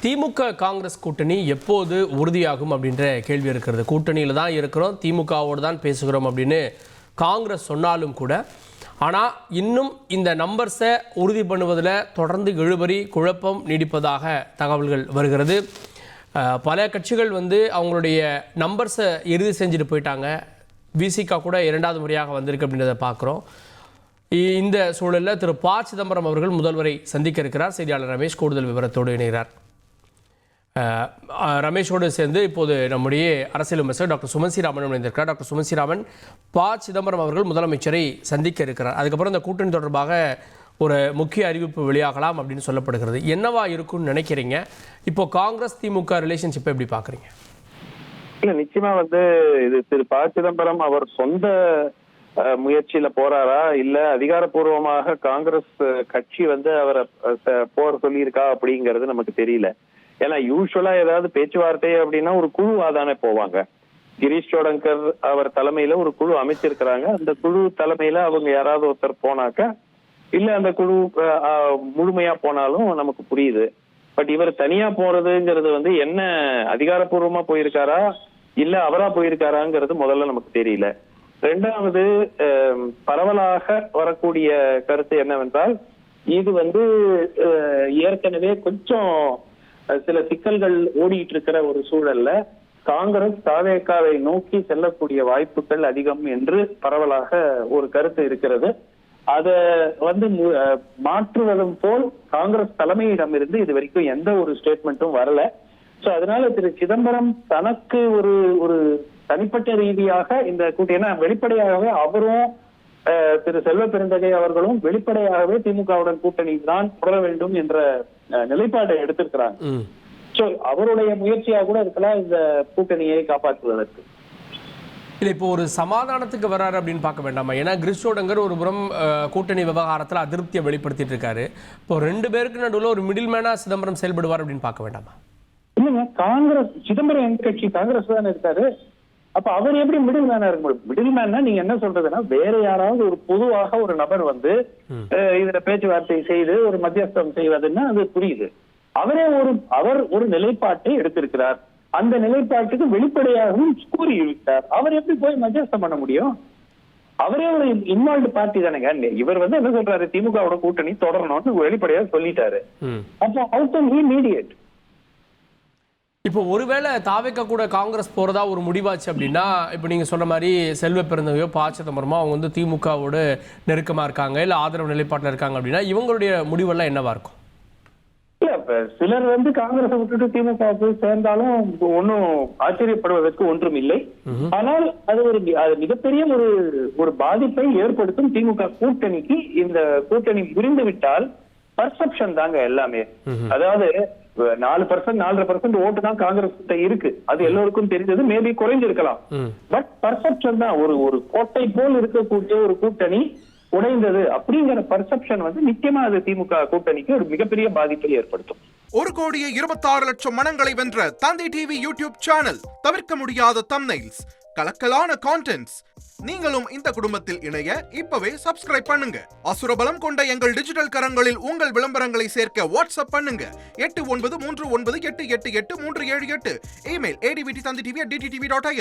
திமுக காங்கிரஸ் கூட்டணி எப்போது உறுதியாகும் அப்படின்ற கேள்வி இருக்கிறது. கூட்டணியில் தான் இருக்கிறோம், திமுகவோடு தான் பேசுகிறோம் அப்படின்னு காங்கிரஸ் சொன்னாலும் கூட, ஆனால் இன்னும் இந்த நம்பர்ஸை உறுதி பண்ணுவதில் தொடர்ந்து இழுபறி குழப்பம் நீடிப்பதாக தகவல்கள் வருகிறது. பல கட்சிகள் அவங்களுடைய நம்பர்ஸை இறுதி செஞ்சுட்டு போயிட்டாங்க. விசிகா கூட இரண்டாவது முறையாக வந்திருக்கு அப்படின்றத பார்க்குறோம். இந்த சூழலில் திரு ப. சிதம்பரம் அவர்கள் முதல்வரை சந்திக்க இருக்கிறார். செய்தியாளர் ரமேஷ் கூடுதல் விவரத்தோடு இணைகிறார். ரமேஷோடு சேர்ந்து இப்போது நம்முடைய அரசியல் விமர்சகர் டாக்டர் சுமன் ஸ்ரீராமன் இணைந்திருக்கிறார். டாக்டர் சுமன் ஸ்ரீராமன், ப. சிதம்பரம் அவர்கள் முதலமைச்சரை சந்திக்க இருக்கிறார். அதுக்கப்புறம் இந்த கூட்டணி தொடர்பாக ஒரு முக்கிய அறிவிப்பு வெளியாகலாம் அப்படின்னு சொல்லப்படுகிறது. என்னவா இருக்கும்னு நினைக்கிறீங்க? இப்போ காங்கிரஸ் திமுக ரிலேஷன்ஷிப்பை எப்படி பார்க்குறீங்க? இல்ல, நிச்சயமா இது திரு ப. சிதம்பரம் அவர் சொந்த முயற்சியில போறாரா, இல்ல அதிகாரப்பூர்வமாக காங்கிரஸ் கட்சி அவரை போற சொல்லியிருக்கா அப்படிங்கிறது நமக்கு தெரியல. ஏன்னா யூஸ்வலா ஏதாவது பேச்சுவார்த்தை அப்படின்னா ஒரு குழுவாதானே போவாங்க. கிரீஷ் சோடங்கர் அவர் தலைமையில ஒரு குழு அமைச்சிருக்கிறாங்க. அந்த குழு தலைமையில அவங்க யாராவது ஒருத்தர் போனாக்க, இல்ல அந்த குழு முழுமையா போனாலும் நமக்கு புரியுது. பட் இவர் தனியா போறதுங்கிறது என்ன அதிகாரப்பூர்வமா போயிருக்காரா இல்ல அவரா போயிருக்காராங்கிறது முதல்ல நமக்கு தெரியல. ரெண்டாவது, பரவலாக வரக்கூடிய கருத்து என்னவென்றால், இது ஏற்கனவே கொஞ்சம் சில சிக்கல்கள் ஓடிட்டு இருக்கிற ஒரு சூழல்ல காங்கிரஸ் தாவேகாவை நோக்கி செல்லக்கூடிய வாய்ப்புகள் அதிகம் என்று பரவலாக ஒரு கருத்து இருக்கிறது. அத மாற்றுவதும் போல் காங்கிரஸ் தலைமையிடம் இருந்து இது வரைக்கும் எந்த ஒரு ஸ்டேட்மெண்ட்டும் வரல. சோ அதனால திரு சிதம்பரம் தனக்கு ஒரு தனிப்பட்ட ரீதியாக இந்த கூட்டணி வெளிப்படையாகவே அவரும் திரு செல்வ பெருந்தகை அவர்களும் வெளிப்படையாகவே திமுகவுடன் கூட்டணி தான் தொடர வேண்டும் என்ற நிலைப்பாட்டை எடுத்திருக்கிறாங்க. சோ அவருடைய முயற்சியாக கூட இருக்கலாம் இந்த கூட்டணியை காப்பாற்றுவதற்கு. இல்லை, இப்போ ஒரு சமாதானத்துக்கு வராரு அப்படின்னு பார்க்க வேண்டாமா? ஏன்னா கிரீஷ் சோடங்கர் ஒரு புறம் கூட்டணி விவகாரத்தில் அதிருப்தியை வெளிப்படுத்திட்டு இருக்காரு. இப்போ ரெண்டு பேருக்கு நடுவில் ஒரு மிடில் மேனா சிதம்பரம் செயல்படுவார் அப்படின்னு பார்க்க வேண்டாமா? இல்லைங்க, காங்கிரஸ் சிதம்பரம் எந்த கட்சி? காங்கிரஸ் தானே இருக்காரு. அப்ப அவர் எப்படி மிடில் மேனா இருக்க முடியும்? மிடில் மேன்னா நீங்க என்ன சொல்றதுன்னா, வேற யாராவது ஒரு பொதுவாக ஒரு நபர் இதுல பேச்சுவார்த்தை செய்து ஒரு மத்தியஸ்தம் செய்வதுன்னா அது புரியுது. அவர் ஒரு நிலைப்பாட்டை எடுத்திருக்கிறார். அந்த நிலைப்பாட்டுக்கு வெளிப்படையாகவும் கூறியிருக்கிறார். அவர் எப்படி போய் மத்தியஸ்தம் பண்ண முடியும்? அவரே ஒரு இன்வால்வ்டு பார்ட்டி தானேங்க. இவர் என்ன சொல்றாரு, திமுகவோட கூட்டணி தொடரணும்னு வெளிப்படையாக சொல்லிட்டாரு. அப்போ ஹவு கேன் ஹி மீடியேட்? இப்போ ஒருவேளை தாவேக்கா கூட காங்கிரஸ் போறதா ஒரு முடிவாச்சு அப்படின்னா, இப்போ நீங்க சொன்ன மாதிரி செல்வ பெருந்தகையோ ப. சிதம்பரமோ அவங்க திமுகவோடு நெருக்கமா இருக்காங்க, இல்ல ஆதரவு நிலைப்பாட்டில் இருக்காங்க அப்படின்னா இவங்களுடைய முடிவெல்லாம் என்னவா இருக்கும்? இல்ல, சிலர் காங்கிரஸை விட்டுட்டு திமுக போய் சேர்ந்தாலும் ஒன்னும் ஆச்சரியப்படுவதற்கு ஒன்றும் இல்லை. ஆனால் அது மிகப்பெரிய ஒரு பாதிப்பை ஏற்படுத்தும் திமுக கூட்டணிக்கு. இந்த கூட்டணி புரிந்து விட்டால் பர்செப்ஷன் தாங்க எல்லாமே. அதாவது 4% 4.5% ஓட்டு தான் காங்கிரஸ் கிட்ட இருக்கு. அது எல்லோருக்கும் தெரிஞ்சது. மேபி குறைஞ்சிருக்கலாம். பட் பர்செப்ஷன் தான். ஒரு கோட்டை போல் இருக்கக்கூடிய ஒரு கூட்டணி உடைந்தது அப்படிங்கிற பர்செப்ஷன் நிச்சயமா அது திமுக கூட்டணிக்கு ஒரு மிகப்பெரிய பாதிப்பை ஏற்படுத்தும். 1,26,00,000 மனங்களை வென்ற தந்தி டிவி யூடியூப் சேனல். தவிர்க்க முடியாத தம்ப்நெயில்ஸ், கலக்கலான கான்டென்ட்ஸ். நீங்களும் இந்த குடும்பத்தில் இணைய இப்பவே சப்ஸ்கிரைப் பண்ணுங்க. அசுரபலம் கொண்ட எங்கள் டிஜிட்டல் கரங்களில் உங்கள் விளம்பரங்களை சேர்க்க வாட்ஸ்அப் பண்ணுங்க. 8939888378. Email advtthanditv@dttv.in.